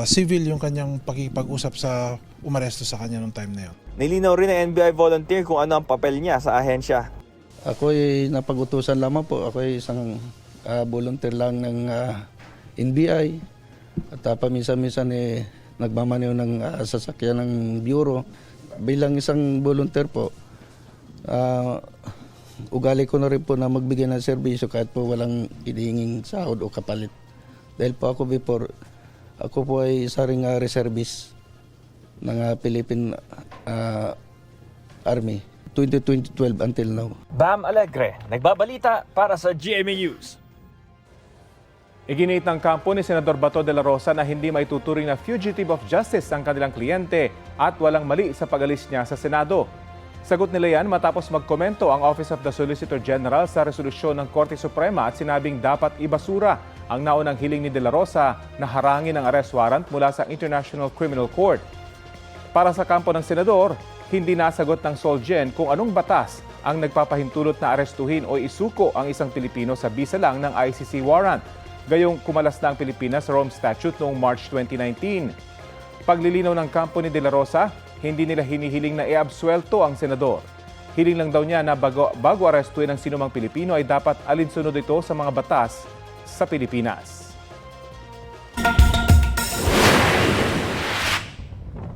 civil yung kanyang pakipag-usap sa umaresto sa kanya nung time na yon. Nilinaw rin ng NBI volunteer kung ano ang papel niya sa ahensya. Ako ay napag-utusan lamang po. Ako ay isang volunteer lang ng NBI. At paminsan-minsan nagmamaneho ng sasakyan ng bureau. Bilang isang volunteer po, ugali ko na rin po na magbigay ng serbisyo kahit po walang hinihinging sahod o kapalit. Dahil po ako po ay isa ring reservist ng Philippine Army 2012 until now. Bam Alegre, nagbabalita para sa GMA News. Iginit ng kampo ni Senador Bato de la Rosa na hindi maituturing na fugitive of justice ang kanilang kliyente at walang mali sa pag-alis niya sa Senado. Sagot nila yan matapos magkomento ang Office of the Solicitor General sa resolusyon ng Korte Suprema at sinabing dapat ibasura ang naunang hiling ni de la Rosa na harangin ang arrest warrant mula sa International Criminal Court. Para sa kampo ng Senador, hindi nasagot ng Solgen kung anong batas ang nagpapahintulot na arestuhin o isuko ang isang Pilipino sa bisa lang ng ICC warrant. Gayong kumalas na ang Pilipinas sa Rome Statute noong March 2019. Paglilinaw ng kampo ni De La Rosa, hindi nila hinihiling na iabsuelto ang senador. Hiling lang daw niya na bago arestuin ang sinumang Pilipino ay dapat alinsunod ito sa mga batas sa Pilipinas.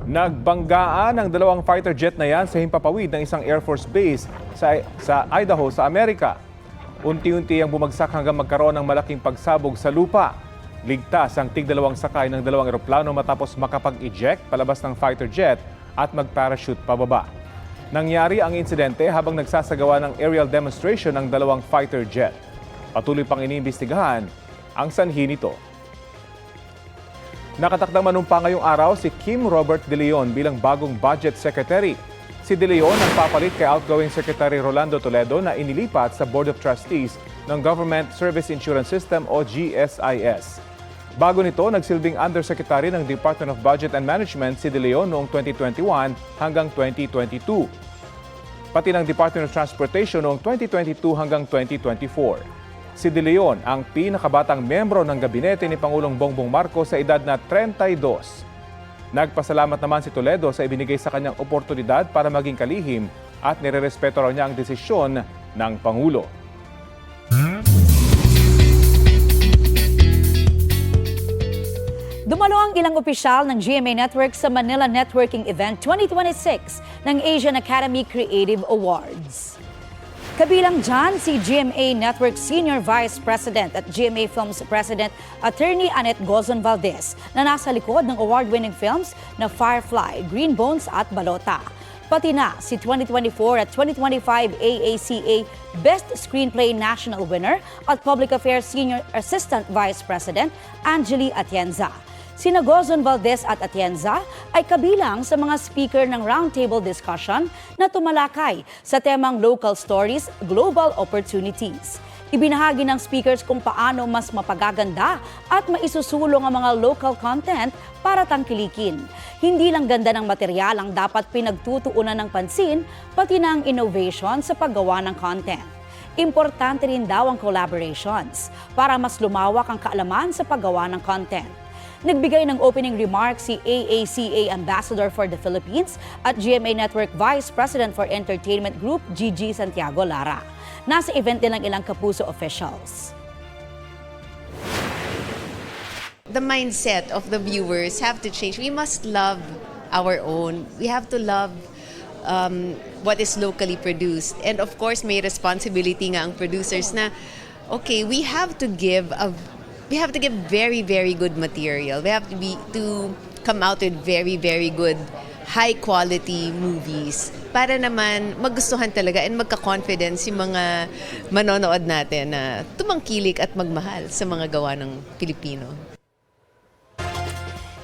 Nagbanggaan ang dalawang fighter jet na yan sa himpapawid ng isang Air Force base sa Idaho sa Amerika. Unti-unti ang bumagsak hanggang magkaroon ng malaking pagsabog sa lupa. Ligtas ang tig-dalawang sakay ng dalawang eroplano matapos makapag-eject palabas ng fighter jet at mag-parachute pababa. Nangyari ang insidente habang nagsasagawa ng aerial demonstration ng dalawang fighter jet. Patuloy pang iniimbestigahan ang sanhi nito. Nakatakdang manumpa ngayong araw si Kim Robert De Leon bilang bagong Budget Secretary. Si De Leon ang papalit kay outgoing Secretary Rolando Toledo na inilipat sa Board of Trustees ng Government Service Insurance System o GSIS. Bago nito, nagsilbing Undersecretary ng Department of Budget and Management si De Leon noong 2021 hanggang 2022. Pati ng Department of Transportation noong 2022 hanggang 2024. Si De Leon ang pinakabatang membro ng gabinete ni Pangulong Bongbong Marcos sa edad na 32. Nagpasalamat naman si Toledo sa ibinigay sa kanyang oportunidad para maging kalihim at nirerespeto raw niya ang desisyon ng Pangulo. Dumalo ang ilang opisyal ng GMA Network sa Manila Networking Event 2026 ng Asian Academy Creative Awards. Kabilang dyan si GMA Network Senior Vice President at GMA Films President Attorney Annette Gozon Valdez na nasa likod ng award-winning films na Firefly, Green Bones at Balota. Pati na si 2024 at 2025 AACA Best Screenplay National Winner at Public Affairs Senior Assistant Vice President Angeli Atienza. Sina Gozon Valdez at Atienza ay kabilang sa mga speaker ng roundtable discussion na tumalakay sa temang Local Stories, Global Opportunities. Ibinahagi ng speakers kung paano mas mapagaganda at maisusulong ang mga local content para tangkilikin. Hindi lang ganda ng material ang dapat pinagtutuunan ng pansin, pati na ang innovation sa paggawa ng content. Importante rin daw ang collaborations para mas lumawak ang kaalaman sa paggawa ng content. Nagbigay ng opening remarks si AACA Ambassador for the Philippines at GMA Network Vice President for Entertainment Group, Gigi Santiago Lara. Nasa event din ang ilang Kapuso officials. The mindset of the viewers have to change. We must love our own. We have to love what is locally produced. And of course, may responsibility nga ang producers na, okay, we have to give very, very good material. We have to come out with very, very good, high-quality movies para naman magustuhan talaga and magka-confidence yung mga manonood natin na tumangkilik at magmahal sa mga gawa ng Pilipino.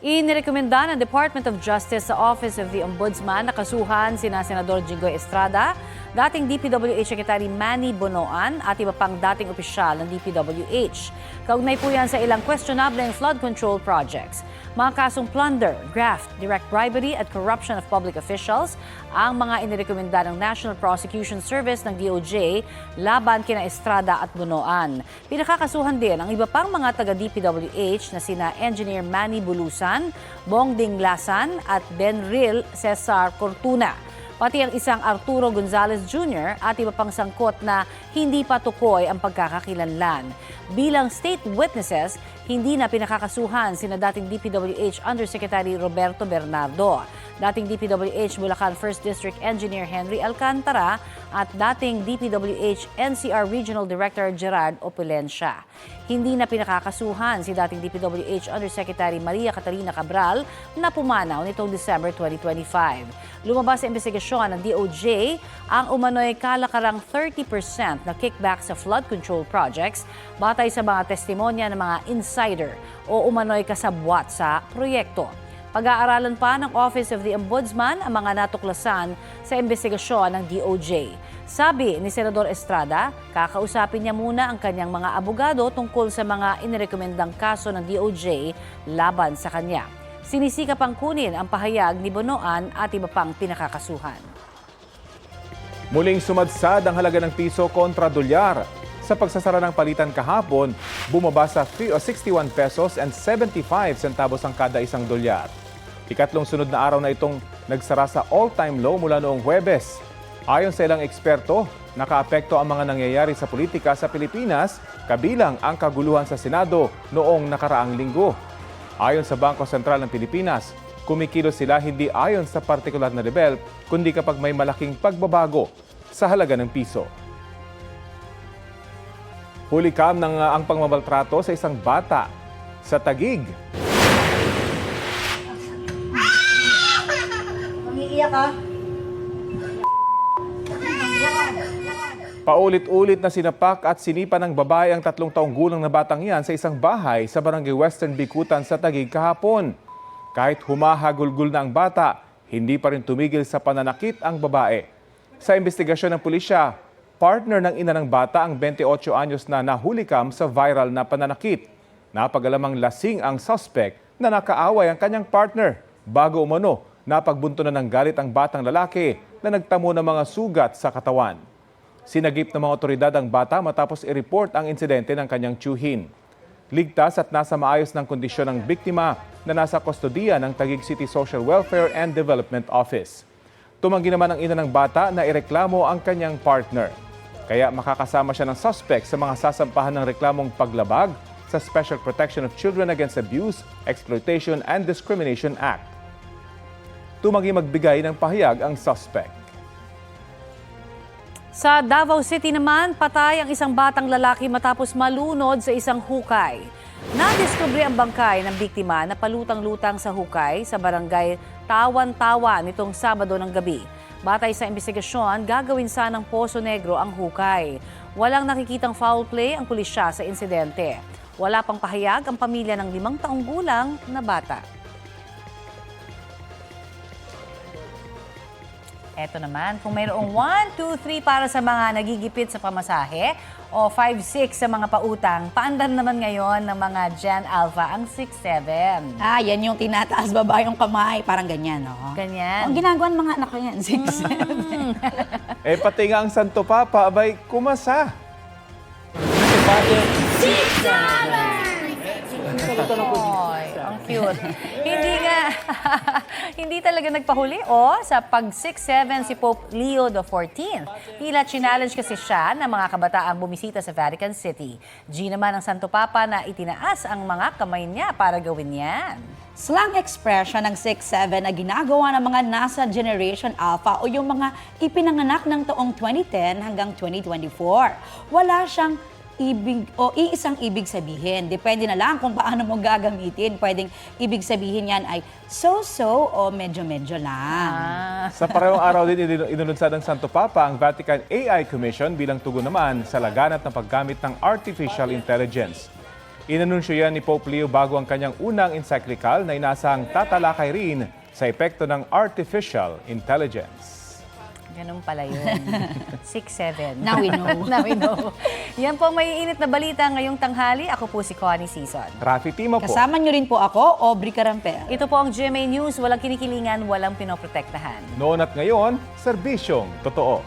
Inirekomenda ng Department of Justice sa Office of the Ombudsman na kasuhan sina Senador Jinggoy Estrada, dating DPWH Secretary Manny Bonoan at iba pang dating opisyal ng DPWH. Kaugnay po yan sa ilang questionable flood control projects. Mga kasong plunder, graft, direct bribery at corruption of public officials ang mga inirekomenda ng National Prosecution Service ng DOJ laban kina Estrada at Bonoan. Pinakakasuhan din ang iba pang mga taga-DPWH na sina Engineer Manny Bulusan, Bong Dinglasan at Benril Cesar Cortuna. Pati ang isang Arturo Gonzalez Jr. at iba pang sangkot na hindi pa tukoy ang pagkakakilanlan. Bilang state witnesses, hindi na pinakakasuhan sina dating DPWH Undersecretary Roberto Bernardo, dating DPWH Bulacan 1st District Engineer Henry Alcantara at dating DPWH NCR Regional Director Gerard Opulencia. Hindi na pinakakasuhan si dating DPWH Undersecretary Maria Catalina Cabral na pumanaw nitong December 2025. Lumabas sa investigasyon ng DOJ ang umano'y kalakarang 30% na kickback sa flood control projects batay sa mga testimonya ng mga insider o umano'y kasabwat sa proyekto. Pag-aaralan pa ng Office of the Ombudsman ang mga natuklasan sa investigasyon ng DOJ. Sabi ni Senador Estrada, kakausapin niya muna ang kanyang mga abogado tungkol sa mga inirekomendang kaso ng DOJ laban sa kanya. Sinisikap ang kunin ang pahayag ni Bonoan at iba pang pinakakasuhan. Muling sumadsad ang halaga ng piso kontra dolyar. Sa pagsasara ng palitan kahapon, bumaba sa 61 pesos and 75 centavos ang kada isang dolyar. Ikatlong sunod na araw na itong nagsara sa all-time low mula noong Huwebes. Ayon sa ilang eksperto, nakaapekto ang mga nangyayari sa politika sa Pilipinas, kabilang ang kaguluhan sa Senado noong nakaraang linggo. Ayon sa Bangko Sentral ng Pilipinas, kumikilos sila hindi ayon sa partikular na level, kundi kapag may malaking pagbabago sa halaga ng piso. Hulikam ng ang pangmamaltrato sa isang bata sa Taguig. Umiiyak ka? Paulit-ulit na sinapak at sinipa ng babae ang 3 taong gulang na batang yan sa isang bahay sa barangay Western Bikutan sa Taguig kahapon. Kahit humahagulgul na ang bata, hindi pa rin tumigil sa pananakit ang babae. Sa investigasyon ng pulisya, partner ng ina ng bata ang 28 anyos na nahulikam sa viral na pananakit. Napag-alamang lasing ang suspect na nakaaway ang kanyang partner. Bago umano, napagbunto na ng galit ang batang lalaki na nagtamo ng mga sugat sa katawan. Sinagip ng mga otoridad ang bata matapos i-report ang insidente ng kanyang tiyuhin. Ligtas at nasa maayos ng kondisyon ng biktima na nasa kustodiya ng Taguig City Social Welfare and Development Office. Tumanggi naman ang ina ng bata na ireklamo ang kanyang partner. Kaya makakasama siya ng suspect sa mga sasampahan ng reklamong paglabag sa Special Protection of Children Against Abuse, Exploitation and Discrimination Act. Tumanggi magbigay ng pahayag ang suspect. Sa Davao City naman, patay ang isang batang lalaki matapos malunod sa isang hukay. Nadiskubre ang bangkay ng biktima na palutang-lutang sa hukay sa barangay Tawan-Tawa nitong Sabado ng gabi. Batay sa investigasyon, gagawin sanang Poso Negro ang hukay. Walang nakikitang foul play ang pulisya sa insidente. Wala pang pahayag ang pamilya ng 5 taong gulang na bata. Eto naman, kung mayroong 1, 2, 3 para sa mga nagigipit sa pamasahe o 5, 6 sa mga pautang, paandar naman ngayon ng mga Gen Alpha ang 6, 7. Yan yung tinataas baba yung kamay. Parang ganyan, no? Ganyan. Ang ginagawa ng mga anak ko yan, 6, 7. Pati nga ang Santo Papa, abay, kumasa. 6, 7! Oy, ang cute. Hindi talaga nagpahuli sa pag 6'7" si Pope Leo XIV. Tila challenge kasi siya ng mga kabataang bumisita sa Vatican City. G naman ang Santo Papa na itinaas ang mga kamay niya para gawin yan. Slang expression ng 6'7" na ginagawa ng mga nasa Generation Alpha o yung mga ipinanganak ng taong 2010 hanggang 2024. Wala siyang ibig o iisang ibig sabihin. Depende na lang kung paano mo gagamitin. Pwedeng ibig sabihin yan ay so-so o medyo-medyo lang. Sa parehong araw din inulunsad ng Santo Papa ang Vatican AI Commission bilang tugon naman sa laganat ng paggamit ng artificial intelligence. Inanunsyo yan ni Pope Leo bago ang kanyang unang encyclical na inasang tatalakay rin sa epekto ng artificial intelligence. Ganun pala yun. 6'7". Now we know. Now we know. Yan po ang maiinit na balita ngayong tanghali. Ako po si Connie Season. Rafi Timo po. Kasama nyo rin po ako, Aubrey Carampel. Ito po ang GMA News. Walang kinikilingan, walang pinoprotektahan. Noon at ngayon, serbisyong totoo.